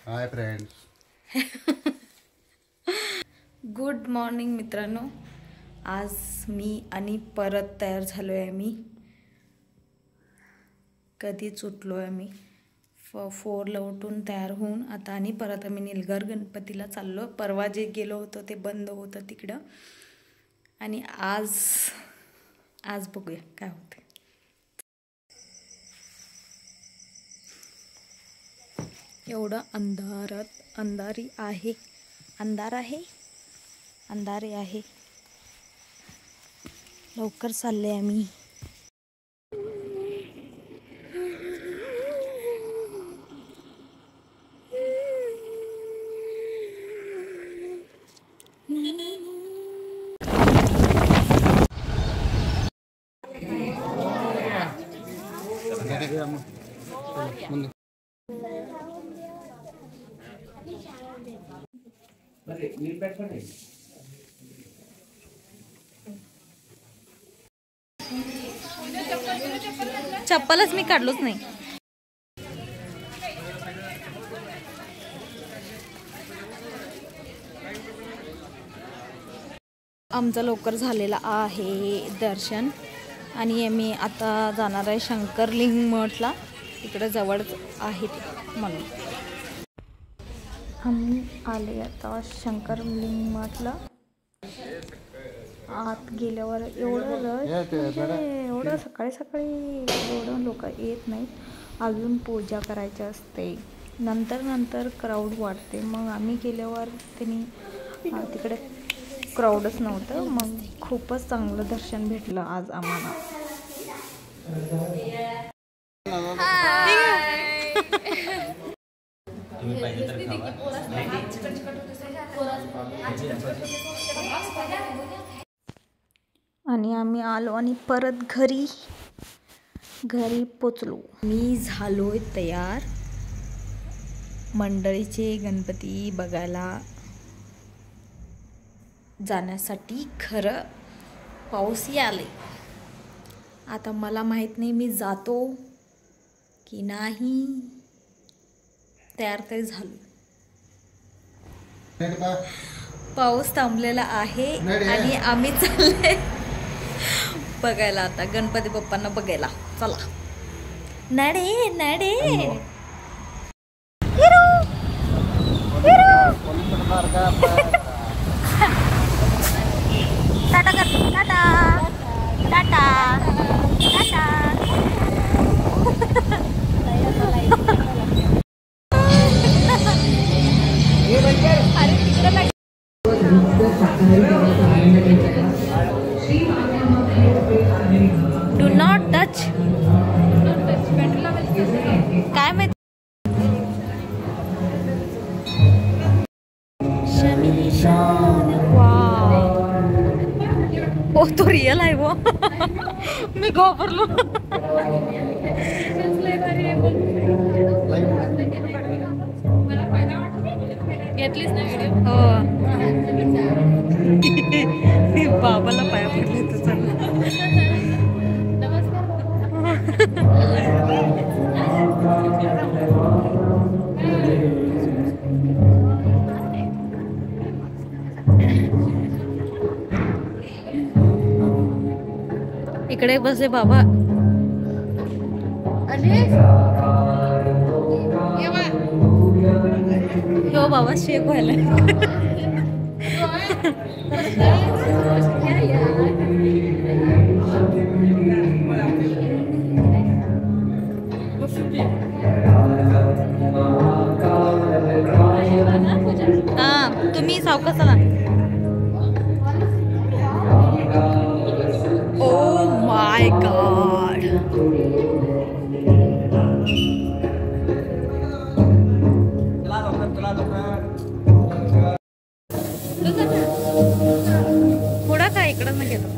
Hi friends. Good morning मित्रांनो. आज मी आणि परत तयार झालो आहे. मी कधीच उठलो आहे. मी 4ला उठून तयार होऊन आता आणि परत आम्ही निलगड गणपतीला चाललो. परवा जे गेलो होतो ते बंद होतं तिकडं आणि आज बघूया काय होते. एवढं अंधारी आहे. अंधारे आहे. लवकर चालले आम्ही. चप्पलच मी काढलोच नाही. आमचं लवकर झालेलं आहे दर्शन आणि आम्ही आता जाणार आहे शंकरलिंग मठला. तिकडे जवळच आहे ते म्हणून आम्ही आले आता शंकरलिंग मठला. आत गेल्यावर एवढं सकाळी एवढं लोक येत नाहीत. अजून पूजा करायची असते. नंतर क्राऊड वाढते. मग आम्ही गेल्यावर त्यांनी तिकडे क्राऊडच नव्हतं. मग खूपच चांगलं दर्शन भेटलं आज आम्हाला. आणि आम्ही आलो आणि परत घरी पोचलो. मी झालोय तयार मंडळीचे गणपती बघायला जाण्यासाठी. खरं पाऊसही आले. आता मला माहीत नाही मी जातो की नाही. तयार तरी झालो. पाऊस थांबलेला आहे आणि आम्ही चालले बघायला आता गणपती बाप्पांना बघायला. चला नडे tata tata tata tata. Do not touch. काय माहिती. ओ तो रियल आहे वो. मी घाबरलो. घेतलीच ना व्हिडिओ. हो बाबाला पाया पडले तुझा. इकडे बसले बाबा. हो बाबा शेक व्हायला. तुम्ही सावकाश चला. Oh my God. थोडा काय इकडं न घेतो.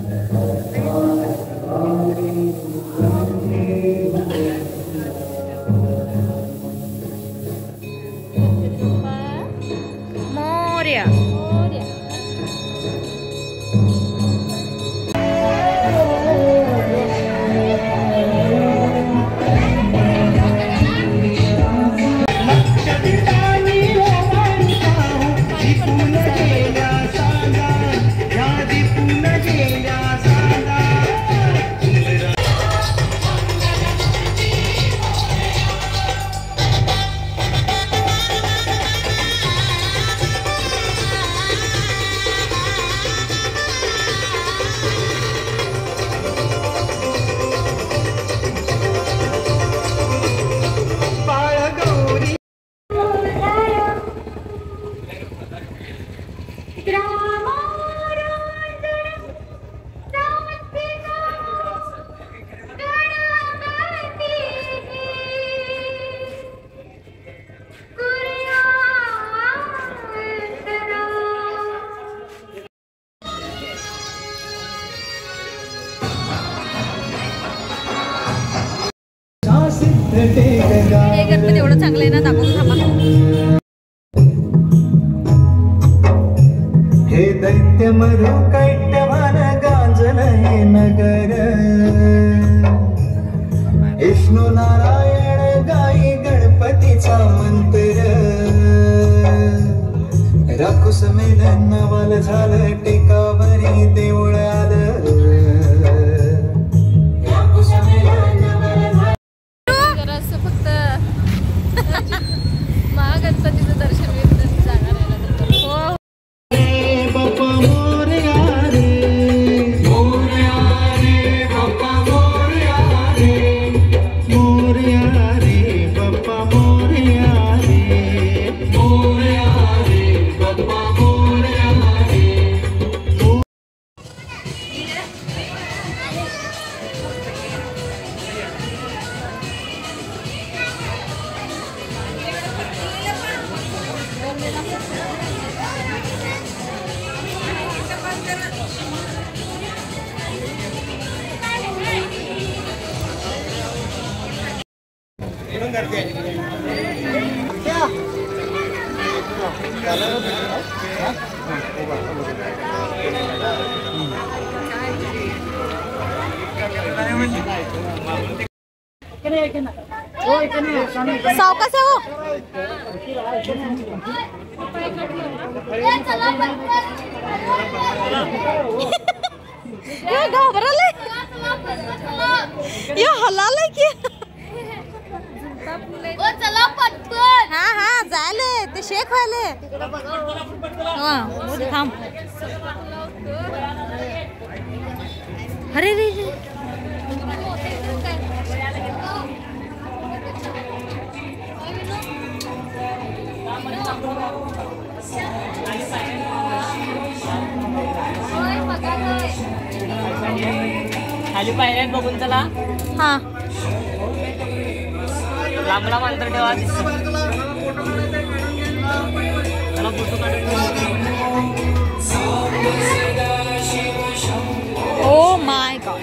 मोरया. एवढं चांगलं आहे ना, दाखवतो थांबा. हे दैत्य मधु कैट्यभान गांजन हे नगर, विष्णू नारायण गाई गणपतीचा मंत्र, राकुस मेलन नवाल झालं टेकावरी देऊळ आलं, राकुस मेलन नवाल झालं. जरासं फक्त महागणपतीचं दर्शन घेतलं जाणार आहे. हो बाप्पा मोरया रे, मोरया रे बाप्पा मोरया रे, मोरया रे बाप्पा मोरया रे, मोरया रे बाप्पा मोरया रे. सावकाश आहे हो. ये घाबरले, ये हलाले की. चला पटकन. हा हा जायले ते शेक व्हायले. हा थांब. अरे रे खाली पायऱ्यात बघून चला. हा लांब लांब अंतर ठेवा. चला फोटो काढून. Oh my God.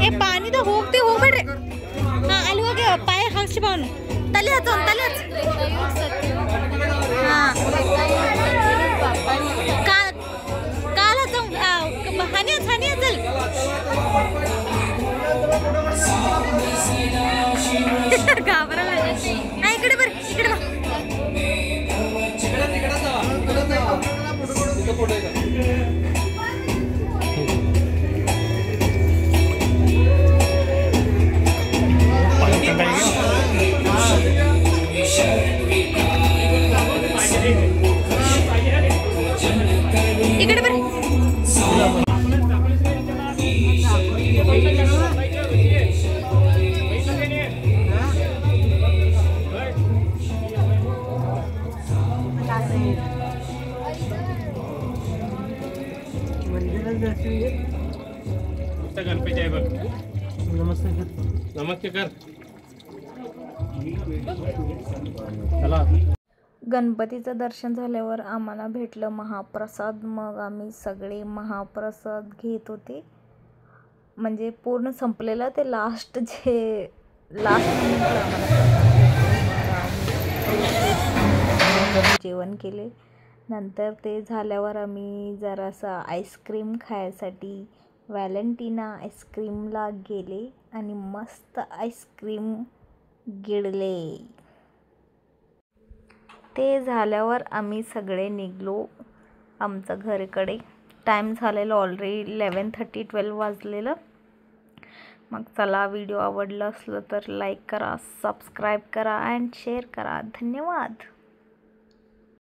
ए पाणी तर होते हो बेटे. हा आलू गे पाय हाकशी पाहून तले हचून तलेच. हा काल काल हचून हानी हानी चल. घाबरा इकडे बर इकडे बघ. इकडे बर. गणपती आहे बघ. नमस्ते कर. चला. गणपतीचं दर्शन झाल्यावर आम्हाला भेटलं महाप्रसाद. मग आम्ही सगळे महाप्रसाद घेत होते. म्हणजे पूर्ण संपलेलं ते लास्ट जेवण केले. नंतर ते झाल्यावर आम्ही जरासा आईस्क्रीम खायसाठी व्हॅलेंटिना आईस्क्रीमला गेले आणि मस्त आईस्क्रीम गिळले. ते झाल्यावर आम्ही सगळे निघलो आमच्या घराकडे. टाईम झालेला ऑलरेडी 11:30-12 वाजलेलं. मग चला, व्हिडिओ आवडला असलं तर लाईक करा, सबस्क्राईब करा अँड शेअर करा. धन्यवाद.